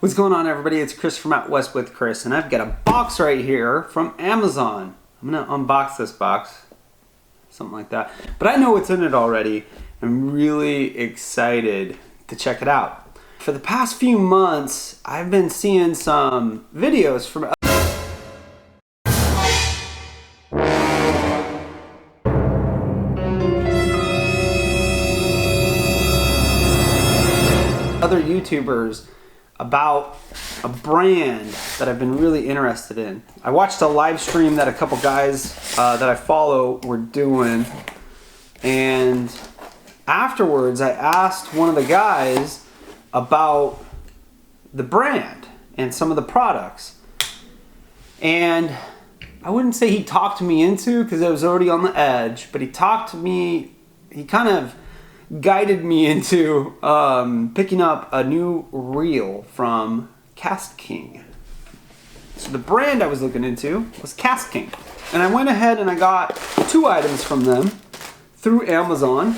What's going on, everybody? It's Chris from Out West with Chris, and I've got a box right here from Amazon. I'm gonna unbox this box, something like that. But I know what's in it already. I'm really excited to check it out. For the past few months, I've been seeing some videos from other YouTubers about a brand that I've been really interested in. I watched a live stream that a couple guys that I follow were doing, and afterwards I asked one of the guys about the brand and some of the products, and I wouldn't say he talked me into, because I was already on the edge, but he kind of guided me into picking up a new reel from KastKing. So the brand I was looking into was KastKing, and I went ahead and I got two items from them through Amazon.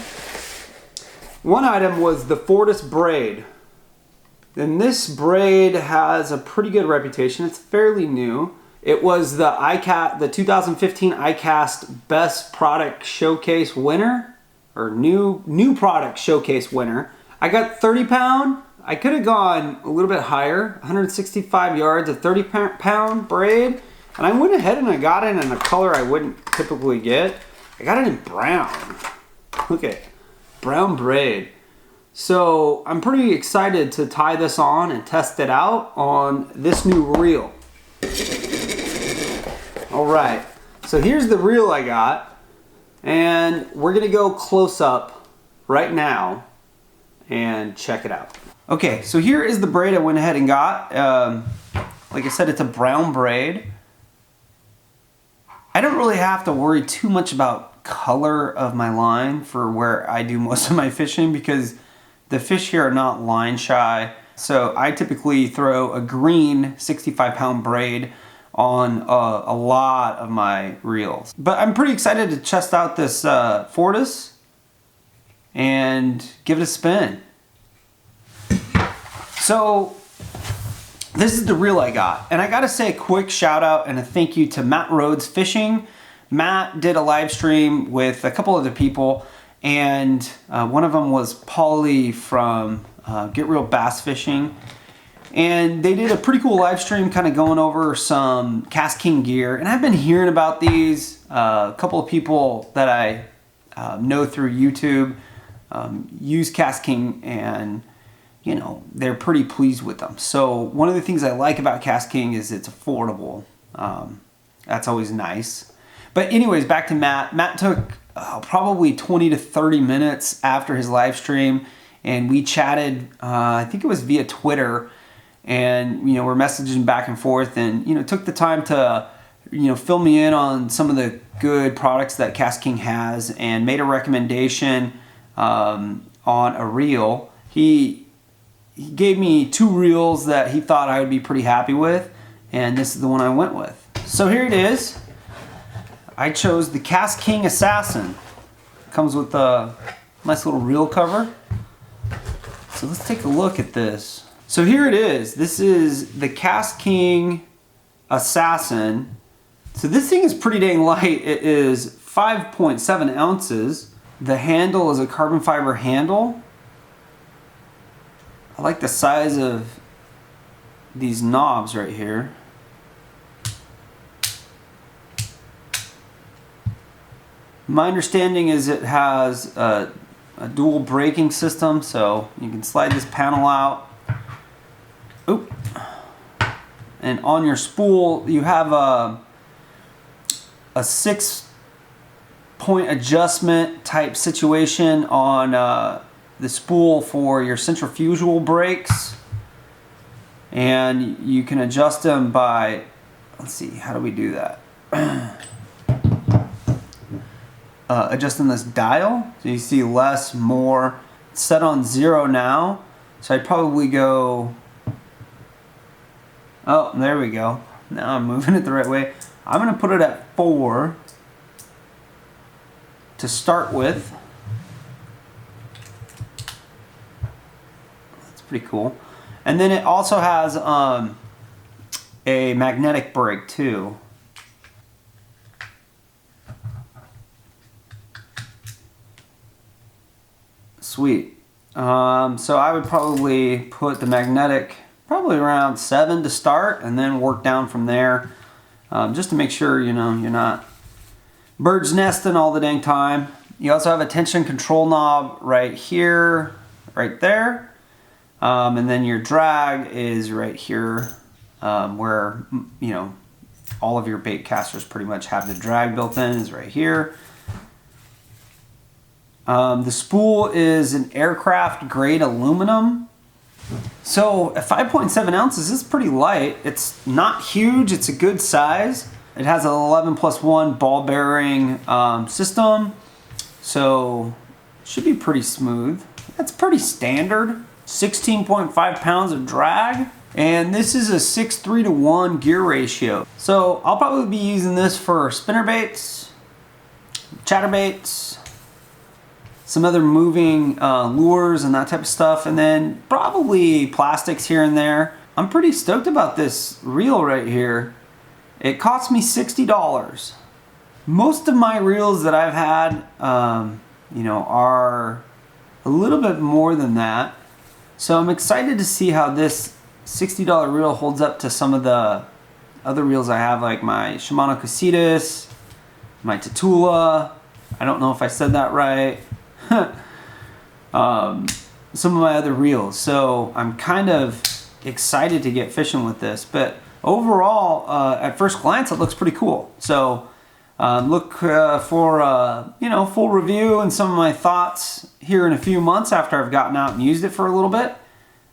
One item was the Fortis braid, and this braid has a pretty good reputation. It's fairly new. It was the 2015 iCast Best Product Showcase winner, or new product showcase winner. I got 30 pound. I could have gone a little bit higher, 165 yards of 30 pound braid, and I went ahead and I got it in a color I wouldn't typically get. I got it in brown. Look at it, brown braid. So I'm pretty excited to tie this on and test it out on this new reel. All right, so here's the reel I got. And we're gonna go close up right now and check it out. Okay, so here is the braid I went ahead and got. Like I said, it's a brown braid. I don't really have to worry too much about color of my line for where I do most of my fishing, because the fish here are not line shy. So I typically throw a green 65 pound braid on a lot of my reels. But I'm pretty excited to test out this Fortis and give it a spin. So this is the reel I got, and I gotta say a quick shout out and a thank you to Matt Rhodes Fishing. Matt did a live stream with a couple other people, and one of them was Paulie from Gear Ratio Bass Fishing. And they did a pretty cool live stream kind of going over some KastKing gear. And I've been hearing about these. A couple of people that I know through YouTube use KastKing, and you know, they're pretty pleased with them. So one of the things I like about KastKing is it's affordable. That's always nice. But anyways, back to Matt. Matt took probably 20 to 30 minutes after his live stream, and we chatted, I think it was via Twitter. And you know, we're messaging back and forth, and you know, took the time to fill me in on some of the good products that KastKing has, and made a recommendation on a reel. He gave me two reels that he thought I would be pretty happy with, and this is the one I went with. So here it is. I chose the KastKing Assassin. It comes with a nice little reel cover. So let's take a look at this. So here it is. This is the KastKing Assassin. So this thing is pretty dang light. It is 5.7 ounces. The handle is a carbon fiber handle. I like the size of these knobs right here. My understanding is it has a dual braking system, so you can slide this panel out. Oop. And on your spool you have a 6-point adjustment type situation on the spool for your centrifugal brakes, and you can adjust them by, let's see, how do we do that? Adjusting this dial, so you see less, more. It's set on 0 now, so I'd probably go, oh, there we go. Now I'm moving it the right way. I'm going to put it at 4 to start with. That's pretty cool. And then it also has a magnetic brake too. Sweet. So I would probably put the magnetic probably around 7 to start, and then work down from there, just to make sure, you know, you're not bird's nesting all the dang time. You also have a tension control knob right here, right there, and then your drag is right here, where, you know, all of your bait casters pretty much have the drag built in, is right here. The spool is an aircraft grade aluminum. So at 5.7 ounces is pretty light. It's not huge, it's a good size. It has an 11+1 ball bearing system, so it should be pretty smooth. That's pretty standard. 16.5 pounds of drag, and this is a 6:3 to 1 gear ratio. So I'll probably be using this for spinnerbaits, chatterbaits, some other moving lures and that type of stuff, and then probably plastics here and there. I'm pretty stoked about this reel right here. It cost me $60. Most of my reels that I've had, you know, are a little bit more than that. So I'm excited to see how this $60 reel holds up to some of the other reels I have, like my Shimano Casitas, my Tatula. I don't know if I said that right. Some of my other reels. So I'm kind of excited to get fishing with this, but overall, at first glance, it looks pretty cool. So look for you know, full review and some of my thoughts here in a few months after I've gotten out and used it for a little bit.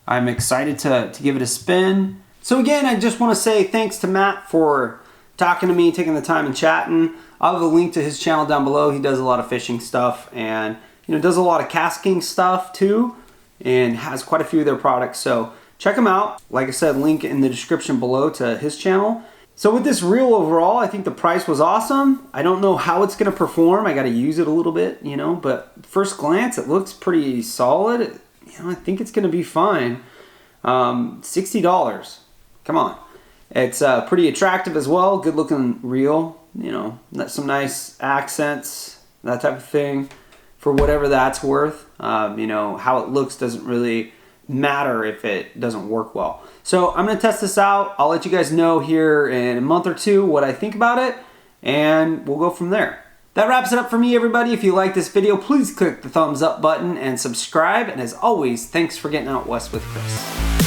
I'm excited to give it a spin. So again, I just want to say thanks to Matt for talking to me, taking the time and chatting. I'll have a link to his channel down below. He does a lot of fishing stuff, and you know, does a lot of KastKing stuff too, and has quite a few of their products. So check him out. Like I said, link in the description below to his channel. So with this reel overall, I think the price was awesome. I don't know how it's gonna perform. I gotta use it a little bit, you know, but first glance, it looks pretty solid. You know, I think it's gonna be fine. $60, come on. It's pretty attractive as well, good looking reel, you know, some nice accents, that type of thing. For whatever that's worth, you know, how it looks doesn't really matter if it doesn't work well. So I'm gonna test this out. I'll let you guys know here in a month or two what I think about it, and we'll go from there. That wraps it up for me, everybody. If you like this video, please click the thumbs up button and subscribe. And as always, thanks for getting out west with Chris.